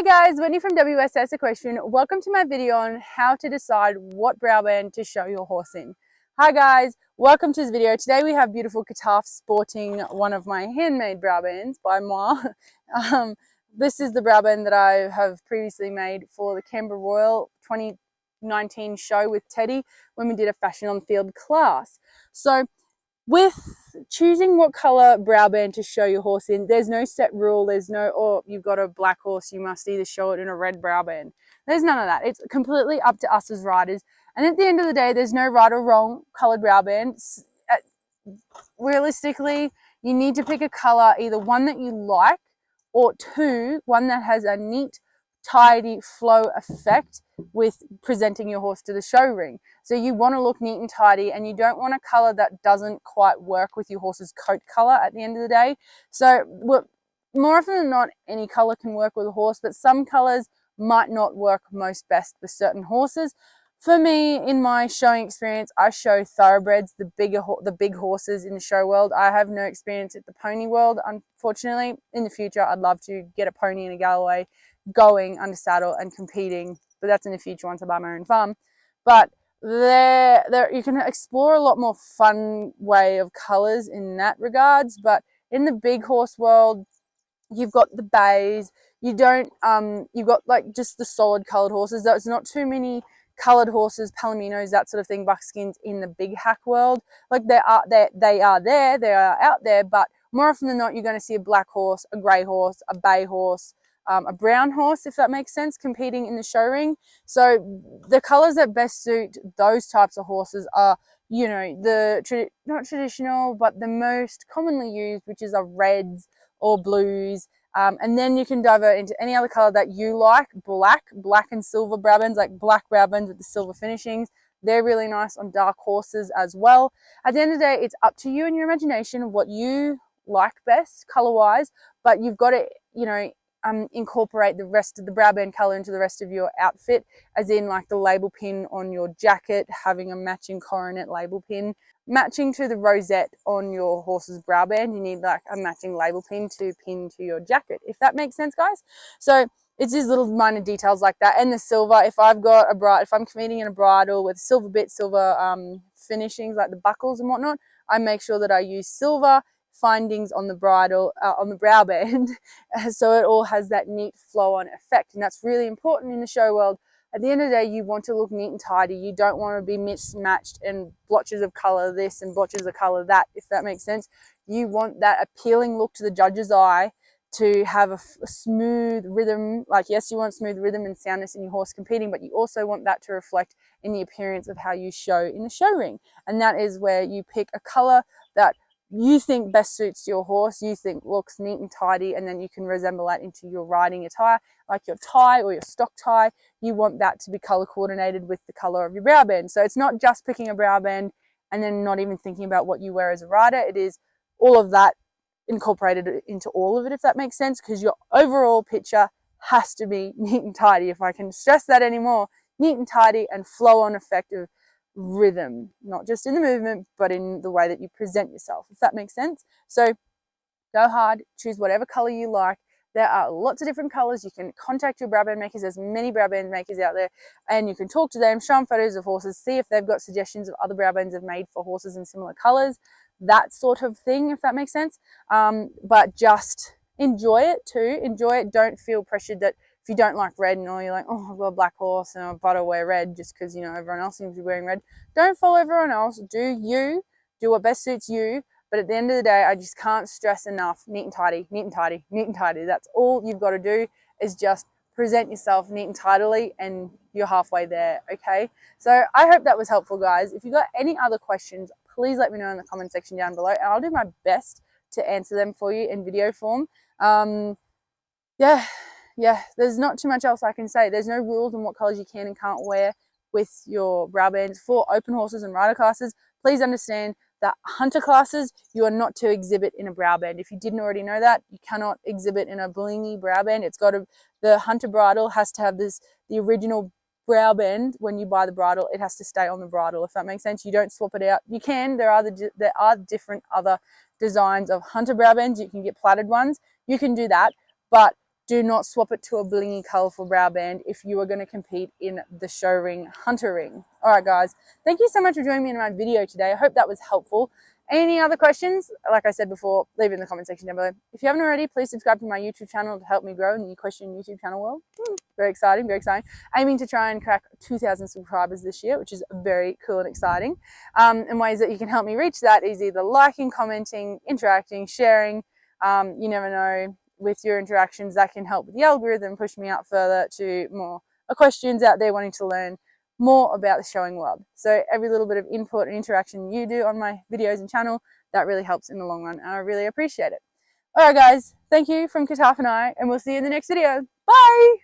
Hi guys, Whitney from WSS Equestrian. Welcome to my video on how to decide what Browband to show your horse in. Hi guys, welcome to this video. Today we have beautiful Kataf sporting one of my handmade Browbands by moi. This is the Browband that I have previously made for the Canberra Royal 2019 show with Teddy when we did a fashion on field class. So with choosing what colour Browband to show your horse in, there's no set rule. There's no, oh, you've got a black horse, you must either show it in a red Browband. There's none of that. It's completely up to us as riders. And at the end of the day, there's no right or wrong coloured Browband. Realistically, you need to pick a colour, either one that you like or two, one that has a neat, tidy flow effect with presenting your horse to the show ring. So you want to look neat and tidy, and you don't want a color that doesn't quite work with your horse's coat color at the end of the day. So more often than not, any color can work with a horse, but some colors might not work most best with certain horses. For me, in my showing experience, I show thoroughbreds, the big horses in the show world. I have no experience at the pony world, unfortunately. In the future, I'd love to get a pony in a Galloway going under saddle and competing, but that's in the future once I buy my own farm. But there you can explore a lot more fun way of colors in that regards. But in the big horse world, you've got the bays. You've got like just the solid colored horses. There's not too many colored horses, palominos, that sort of thing, buckskins in the big hack world. Like they are out there, but more often than not, you're going to see a black horse, a grey horse, a bay horse, a brown horse, if that makes sense, competing in the show ring. So the colors that best suit those types of horses are, you know, not traditional, but the most commonly used, which is reds or blues. And then you can divert into any other color that you like. Black and silver Brabants, like black Brabants with the silver finishings. They're really nice on dark horses as well. At the end of the day, it's up to you and your imagination what you like best color-wise, but you've got to, you know, incorporate the rest of the Browband color into the rest of your outfit, as in like the label pin on your jacket, having a matching coronet label pin, matching to the rosette on your horse's Browband. You need like a matching label pin to pin to your jacket, if that makes sense, guys. So it's these little minor details like that. And the silver, if I'm competing in a bridle with silver finishings like the buckles and whatnot, I make sure that I use silver findings on the bridle, on the Browband, so it all has that neat flow-on effect. And that's really important in the show world. At the end of the day, you want to look neat and tidy. You don't want to be mismatched and blotches of color this and blotches of color that, if that makes sense. You want that appealing look to the judge's eye, to have a smooth rhythm. Like, yes, you want smooth rhythm and soundness in your horse competing, but you also want that to reflect in the appearance of how you show in the show ring. And that is where you pick a color that you think best suits your horse, you think looks neat and tidy, and then you can resemble that into your riding attire, like your tie or your stock tie. You want that to be color coordinated with the color of your Browband. So it's not just picking a Browband and then not even thinking about what you wear as a rider. It is all of that incorporated into all of it, if that makes sense, because your overall picture has to be neat and tidy. If I can stress that anymore, neat and tidy and flow on effect of rhythm, not just in the movement, but in the way that you present yourself, if that makes sense. So go hard, choose whatever color you like. There are lots of different colors. You can contact your Browband makers. There's many Browband makers out there, and you can talk to them, show them photos of horses, see if they've got suggestions of other Browbands they've made for horses in similar colors, that sort of thing, if that makes sense. But just enjoy it too. Enjoy it. Don't feel pressured that if you don't like red and all, you're like, oh, I've got a black horse and I've got to wear red just because, you know, everyone else seems to be wearing red. Don't follow everyone else. Do you. Do what best suits you. But at the end of the day, I just can't stress enough, neat and tidy, neat and tidy, neat and tidy. That's all you've got to do, is just present yourself neat and tidily, and you're halfway there, okay? So I hope that was helpful, guys. If you've got any other questions, please let me know in the comment section down below, and I'll do my best to answer them for you in video form. Yeah, there's not too much else I can say. There's no rules on what colors you can and can't wear with your Browbands. For open horses and rider classes, please understand that hunter classes, you are not to exhibit in a Browband. If you didn't already know that, you cannot exhibit in a blingy Browband. The hunter bridle has to have the original Browband. When you buy the bridle, it has to stay on the bridle, if that makes sense. You don't swap it out. You can, there are different other designs of hunter Browbands. You can get plaited ones. You can do that, but do not swap it to a blingy colourful Browband if you are going to compete in the show ring hunter ring. All right, guys, thank you so much for joining me in my video today. I hope that was helpful. Any other questions, like I said before, leave it in the comment section down below. If you haven't already, please subscribe to my YouTube channel to help me grow in the equestrian YouTube channel world. Very exciting, very exciting. Aiming to try and crack 2,000 subscribers this year, which is very cool and exciting. And ways that you can help me reach that is either liking, commenting, interacting, sharing. You never know, with your interactions, that can help with the algorithm, push me out further to more equestrians out there wanting to learn more about the showing world. So every little bit of input and interaction you do on my videos and channel, that really helps in the long run, and I really appreciate it. All right, guys, thank you from Kataf and I, and we'll see you in the next video. Bye!